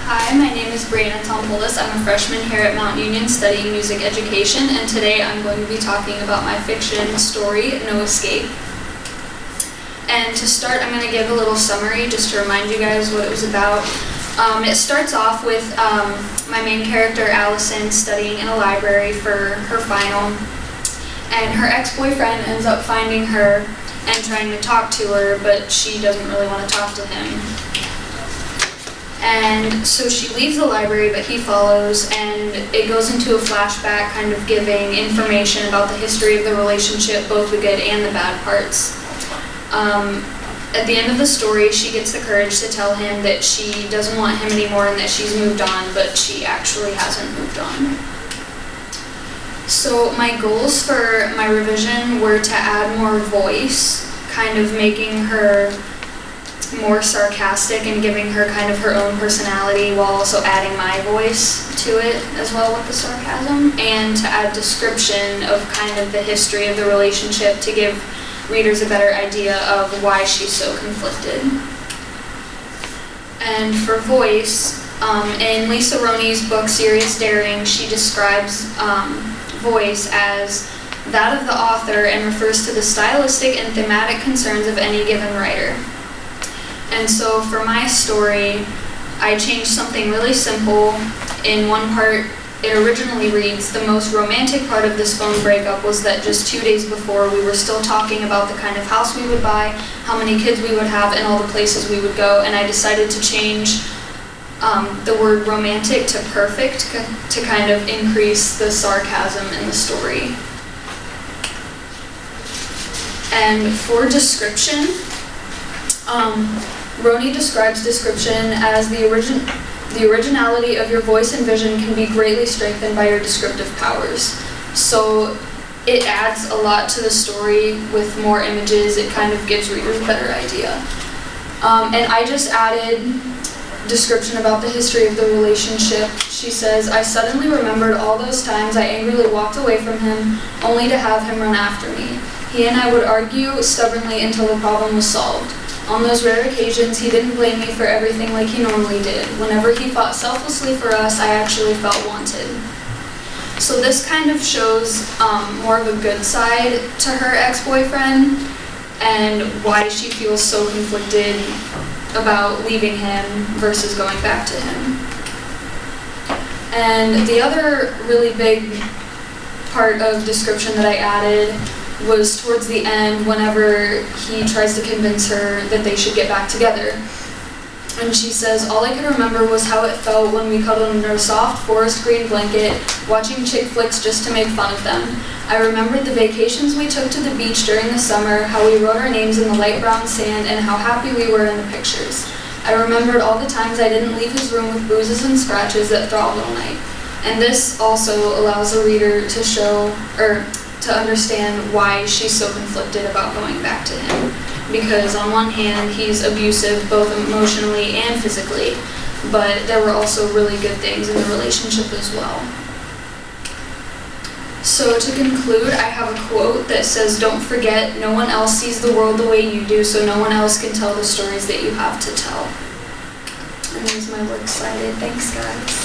Hi, my name is Brianna Tompoulos. I'm a freshman here at Mount Union studying music education, and today I'm going to be talking about my fiction story, No Escape. And to start, I'm going to give a little summary just to remind you guys what it was about. It starts off with my main character, Allison, studying in a library for her final, and her ex-boyfriend ends up finding her and trying to talk to her, but she doesn't really want to talk to him. And so she leaves the library, but he follows, and it goes into a flashback kind of giving information about the history of the relationship, both the good and the bad parts. At the end of the story, she gets the courage to tell him that she doesn't want him anymore and that she's moved on, but she actually hasn't moved on. So my goals for my revision were to add more voice, kind of making her more sarcastic and giving her kind of her own personality while also adding my voice to it as well with the sarcasm, and to add description of kind of the history of the relationship to give readers a better idea of why she's so conflicted. And for voice, in Lisa Roney's book Serious Daring, she describes voice as that of the author and refers to the stylistic and thematic concerns of any given writer. And so for my story, I changed something really simple. In one part, it originally reads, the most romantic part of this phone breakup was that just 2 days before we were still talking about the kind of house we would buy, how many kids we would have, and all the places we would go, and I decided to change the word romantic to perfect to kind of increase the sarcasm in the story. And for description, Roney describes description as the originality of your voice and vision can be greatly strengthened by your descriptive powers. So it adds a lot to the story with more images. It kind of gives readers a better idea. And I just added description about the history of the relationship. She says, I suddenly remembered all those times I angrily walked away from him only to have him run after me. He and I would argue stubbornly until the problem was solved. On those rare occasions, he didn't blame me for everything like he normally did. Whenever he fought selflessly for us, I actually felt wanted. So this kind of shows more of a good side to her ex-boyfriend and why she feels so conflicted about leaving him versus going back to him. And the other really big part of description that I added was towards the end, whenever he tries to convince her that they should get back together. And she says, all I can remember was how it felt when we cuddled under a soft forest green blanket, watching chick flicks just to make fun of them. I remembered the vacations we took to the beach during the summer, how we wrote our names in the light brown sand, and how happy we were in the pictures. I remembered all the times I didn't leave his room with bruises and scratches that throbbed all night. And this also allows the reader to to understand why she's so conflicted about going back to him. Because on one hand, he's abusive both emotionally and physically, but there were also really good things in the relationship as well. So to conclude, I have a quote that says, don't forget, no one else sees the world the way you do, so no one else can tell the stories that you have to tell. And there's my works cited. Thanks, guys.